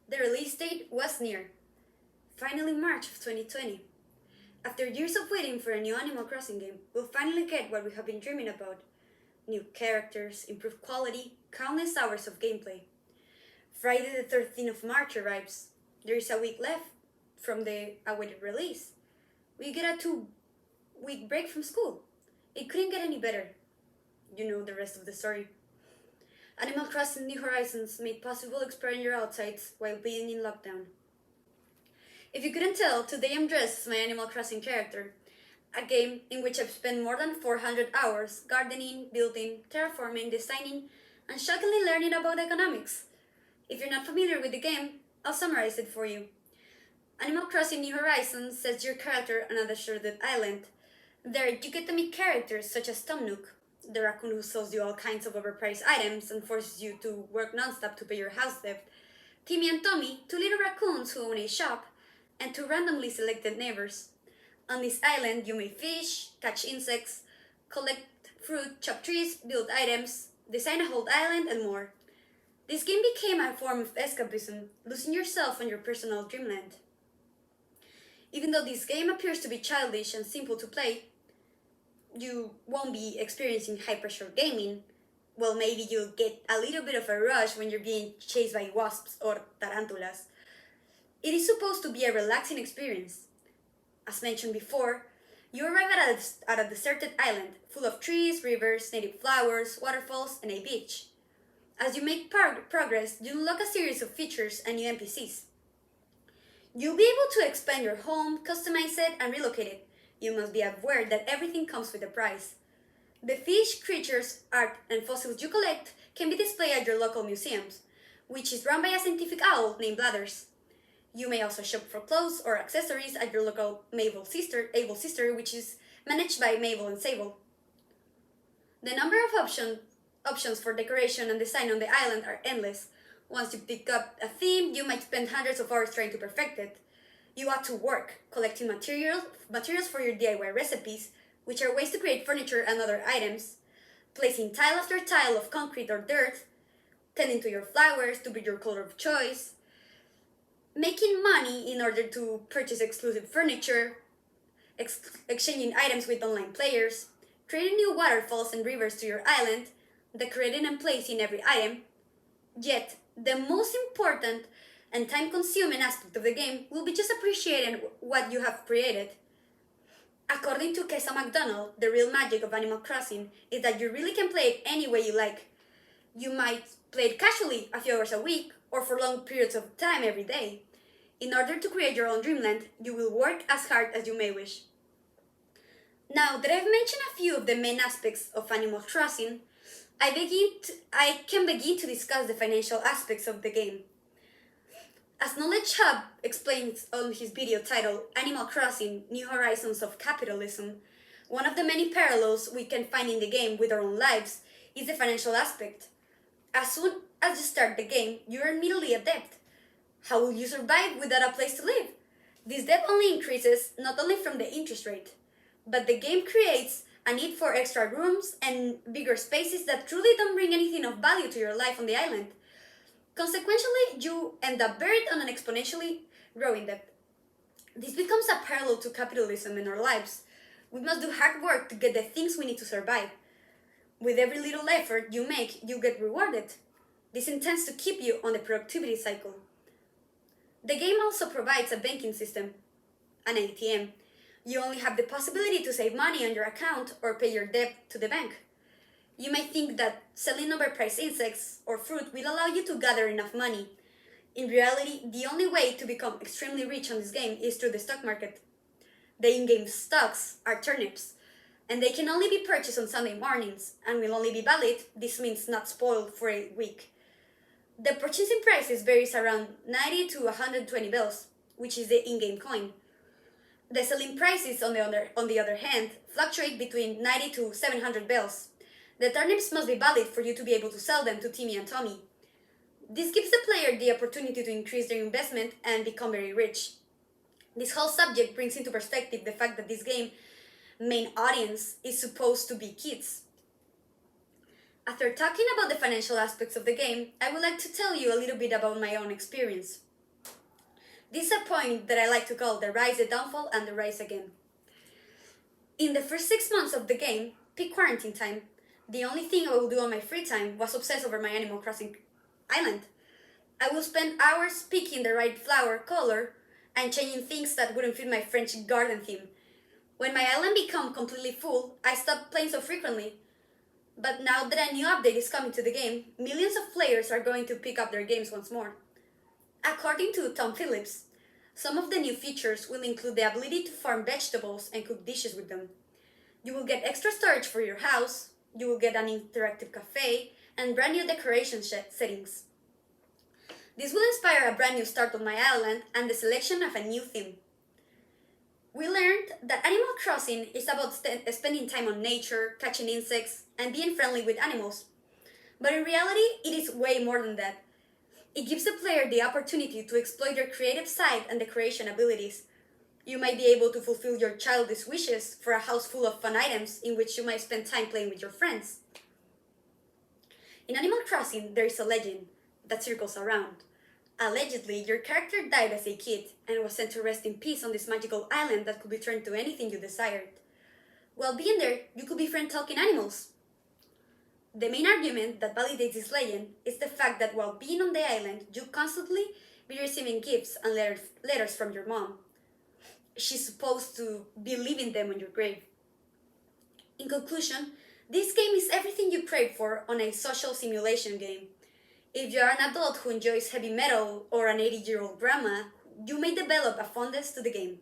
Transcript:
The release date was near, finally March of 2020. After years of waiting for a new Animal Crossing game, we'll finally get what we have been dreaming about. New characters, improved quality, countless hours of gameplay. Friday the 13th of March arrives. There is a week left from the awaited release. We get a 2-week break from school. It couldn't get any better. You know the rest of the story. Animal Crossing New Horizons made possible exploring your outsides while being in lockdown. If you couldn't tell, today I'm dressed as my Animal Crossing character, a game in which I've spent more than 400 hours gardening, building, terraforming, designing, and shockingly learning about economics. If you're not familiar with the game, I'll summarize it for you. Animal Crossing New Horizons sets your character on a deserted island. There, you get to meet characters such as Tom Nook, the raccoon who sells you all kinds of overpriced items and forces you to work non-stop to pay your house debt, Timmy and Tommy, two little raccoons who own a shop, and two randomly selected neighbors. On this island, you may fish, catch insects, collect fruit, chop trees, build items, design a whole island, and more. This game became a form of escapism, losing yourself on your personal dreamland. Even though this game appears to be childish and simple to play, you won't be experiencing high-pressure gaming. Well, maybe you'll get a little bit of a rush when you're being chased by wasps or tarantulas. It is supposed to be a relaxing experience. As mentioned before, you arrive at a deserted island full of trees, rivers, native flowers, waterfalls, and a beach. As you make progress, you unlock a series of features and new NPCs. You'll be able to expand your home, customize it, and relocate it. You must be aware that everything comes with a price. The fish, creatures, art, and fossils you collect can be displayed at your local museums, which is run by a scientific owl named Blathers. You may also shop for clothes or accessories at your local Able Sister, which is managed by Mabel and Sable. The number of options for decoration and design on the island are endless. Once you pick up a theme, you might spend hundreds of hours trying to perfect it. You ought to work, collecting materials for your DIY recipes, which are ways to create furniture and other items, placing tile after tile of concrete or dirt, tending to your flowers to be your color of choice, making money in order to purchase exclusive furniture, exchanging items with online players, creating new waterfalls and rivers to your island, decorating and placing every item. Yet, the most important and time-consuming aspect of the game will be just appreciating what you have created. According to Kesa McDonald, the real magic of Animal Crossing is that you really can play it any way you like. You might play it casually, a few hours a week, or for long periods of time every day. In order to create your own dreamland, you will work as hard as you may wish. Now that I've mentioned a few of the main aspects of Animal Crossing, I can begin to discuss the financial aspects of the game. As Knowledge Hub explains on his video titled Animal Crossing New Horizons of Capitalism, one of the many parallels we can find in the game with our own lives is the financial aspect. As soon as you start the game, you are immediately a debt. How will you survive without a place to live? This debt only increases not only from the interest rate, but the game creates a need for extra rooms and bigger spaces that truly don't bring anything of value to your life on the island. Consequently, you end up buried on an exponentially growing debt. This becomes a parallel to capitalism in our lives. We must do hard work to get the things we need to survive. With every little effort you make, you get rewarded. This intends to keep you on the productivity cycle. The game also provides a banking system, an ATM. You only have the possibility to save money on your account or pay your debt to the bank. You may think that selling overpriced insects or fruit will allow you to gather enough money. In reality, the only way to become extremely rich on this game is through the stock market. The in-game stocks are turnips, and they can only be purchased on Sunday mornings and will only be valid, this means not spoiled, for a week. The purchasing prices varies around 90 to 120 bells, which is the in-game coin. The selling prices, on the other hand, fluctuate between 90 to 700 bells. The turnips must be valid for you to be able to sell them to Timmy and Tommy. This gives the player the opportunity to increase their investment and become very rich. This whole subject brings into perspective the fact that this game main audience is supposed to be kids. After talking about the financial aspects of the game, I would like to tell you a little bit about my own experience. This is a point that I like to call the rise, the downfall, and the rise again. In the first 6 months of the game, peak quarantine time, the only thing I would do on my free time was obsess over my Animal Crossing island. I will spend hours picking the right flower color and changing things that wouldn't fit my French garden theme. When my island became completely full, I stopped playing so frequently. But now that a new update is coming to the game, millions of players are going to pick up their games once more. According to Tom Phillips, some of the new features will include the ability to farm vegetables and cook dishes with them. You will get extra storage for your house, you will get an interactive cafe, and brand new decoration settings. This will inspire a brand new start on my island and the selection of a new theme. We learned that Animal Crossing is about spending time on nature, catching insects, and being friendly with animals. But in reality, it is way more than that. It gives the player the opportunity to exploit their creative side and decoration abilities. You might be able to fulfill your childish wishes for a house full of fun items in which you might spend time playing with your friends. In Animal Crossing, there is a legend that circles around. Allegedly, your character died as a kid and was sent to rest in peace on this magical island that could be turned to anything you desired. While being there, you could befriend talking animals. The main argument that validates this legend is the fact that while being on the island, you constantly be receiving gifts and letters from your mom. She's supposed to be leaving them on your grave. In conclusion, this game is everything you crave for on a social simulation game. If you are an adult who enjoys heavy metal or an 80-year-old grandma, you may develop a fondness to the game.